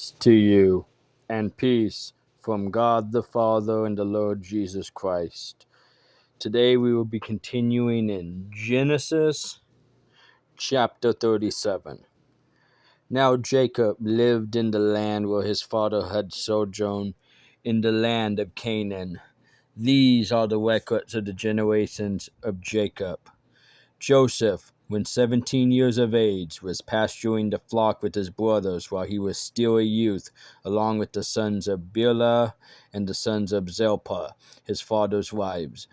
To you, and peace from God the Father and the Lord Jesus Christ. Today we will be continuing in Genesis chapter 37. Now Jacob lived in the land where his father had sojourned, in the land of Canaan. These are the records of the generations of Jacob. Joseph, when 17 years of age, was pasturing the flock with his brothers while he was still a youth, along with the sons of Bilhah and the sons of Zilpah, his father's wives.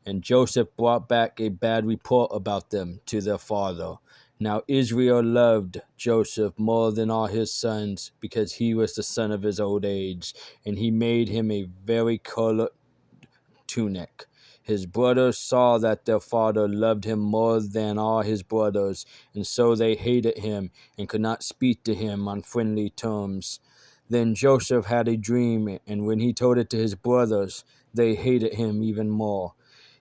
And Joseph brought back a bad report about them to their father. Now Israel loved Joseph more than all his sons, because he was the son of his old age, and he made him a vari-colored tunic. His brothers saw that their father loved him more than all his brothers, and so they hated him and could not speak to him on friendly terms. Then Joseph had a dream, and when he told it to his brothers, they hated him even more.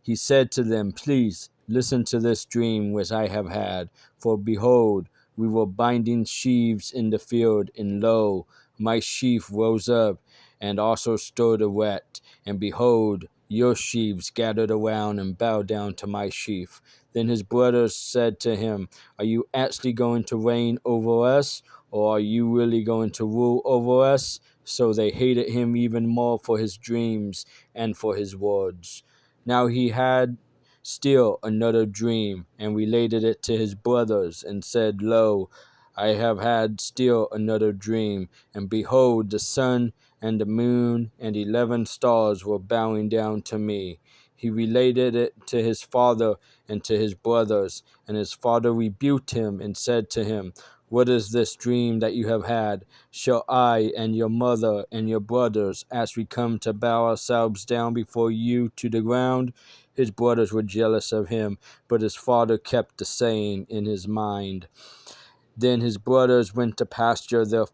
He said to them, "Please listen to this dream which I have had. For behold, we were binding sheaves in the field, and lo, my sheaf rose up and also stood erect, and behold, your sheaves gathered around and bowed down to my sheaf." Then his brothers said to him, "Are you actually going to reign over us, or are you really going to rule over us?" So they hated him even more for his dreams and for his words. Now he had still another dream, and related it to his brothers, and said, "Lo, I have had still another dream, and behold, the sun and the moon and 11 stars were bowing down to me." He related it to his father and to his brothers, and his father rebuked him and said to him, "What is this dream that you have had? Shall I and your mother and your brothers actually come to bow ourselves down before you to the ground?" His brothers were jealous of him, but his father kept the saying in his mind. Then his brothers went to pasture their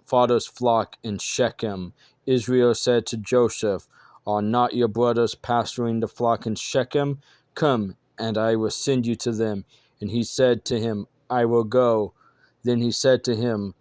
father's flock in Shechem. Israel said to Joseph, "Are not your brothers pasturing the flock in Shechem? Come, and I will send you to them." And he said to him, "I will go." Then he said to him,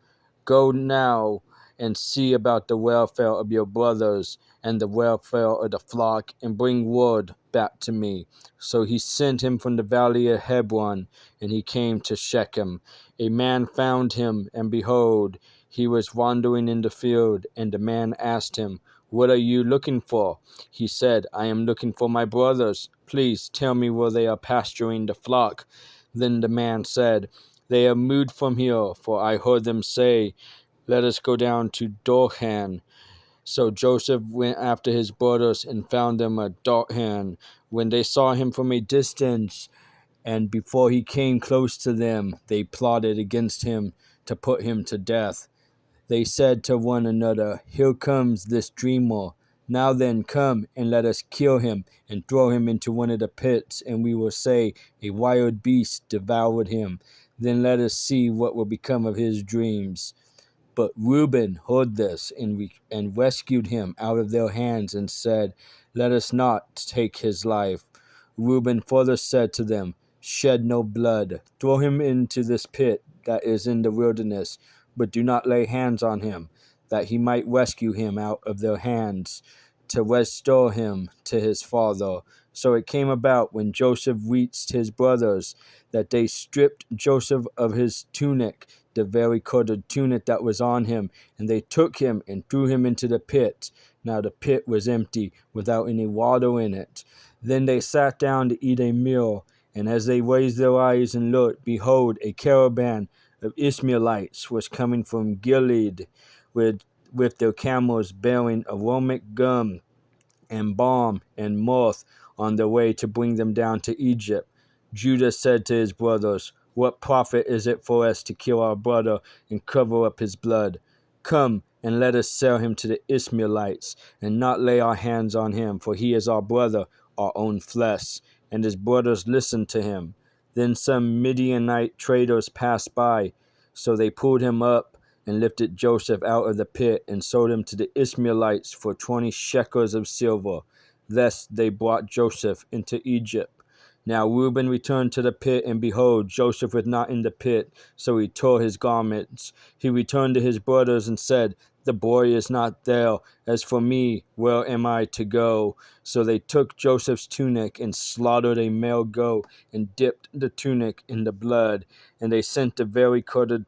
"Go now and see about the welfare of your brothers and the welfare of the flock, and bring word back to me." So he sent him from the valley of Hebron, and he came to Shechem. A man found him, and behold, he was wandering in the field, and the man asked him, "What are you looking for?" He said, "I am looking for my brothers. Please tell me where they are pasturing the flock." Then the man said, "They have moved from here, for I heard them say, 'Let us go down to Dothan.'" So Joseph went after his brothers and found them at Dothan. When they saw him from a distance, and before he came close to them, they plotted against him to put him to death. They said to one another, "Here comes this dreamer. Now then, come and let us kill him and throw him into one of the pits, and we will say, 'A wild beast devoured him.' Then let us see what will become of his dreams." But Reuben heard this and rescued him out of their hands and said, "Let us not take his life." Reuben further said to them, "Shed no blood. Throw him into this pit that is in the wilderness, but do not lay hands on him, that he might rescue him out of their hands, to restore him to his father." So it came about, when Joseph reached his brothers, that they stripped Joseph of his tunic, the vari-colored tunic that was on him, and they took him and threw him into the pit. Now the pit was empty, without any water in it. Then they sat down to eat a meal, and as they raised their eyes and looked, behold, a caravan of Ishmaelites was coming from Gilead with their camels bearing aromatic gum and balm and myrrh on their way to bring them down to Egypt. Judah said to his brothers, "What profit is it for us to kill our brother and cover up his blood? Come, and let us sell him to the Ishmaelites, and not lay our hands on him, for he is our brother, our own flesh." And his brothers listened to him. Then some Midianite traders passed by, so they pulled him up and lifted Joseph out of the pit and sold him to the Ishmaelites for 20 shekels of silver. Thus they brought Joseph into Egypt. Now Reuben returned to the pit, and behold, Joseph was not in the pit, so he tore his garments. He returned to his brothers and said, "The boy is not there. As for me, where am I to go?" So they took Joseph's tunic and slaughtered a male goat and dipped the tunic in the blood. And they sent a very corded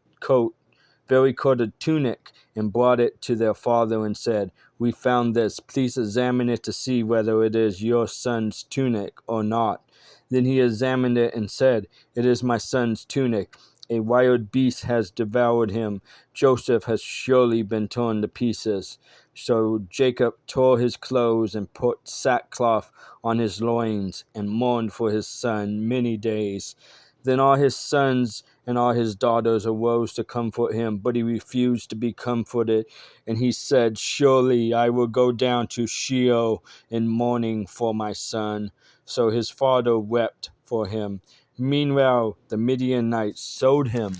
tunic and brought it to their father and said, "We found this. Please examine it to see whether it is your son's tunic or not." Then he examined it and said, "It is my son's tunic. A wild beast has devoured him. Joseph has surely been torn to pieces." So Jacob tore his clothes and put sackcloth on his loins and mourned for his son many days. Then all his sons and all his daughters arose to comfort him, but he refused to be comforted. And he said, "Surely I will go down to Sheol in mourning for my son." So his father wept for him. Meanwhile, the Midianites sold him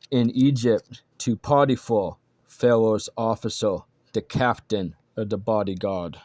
in Egypt to Potiphar, Pharaoh's officer, the captain of the bodyguard.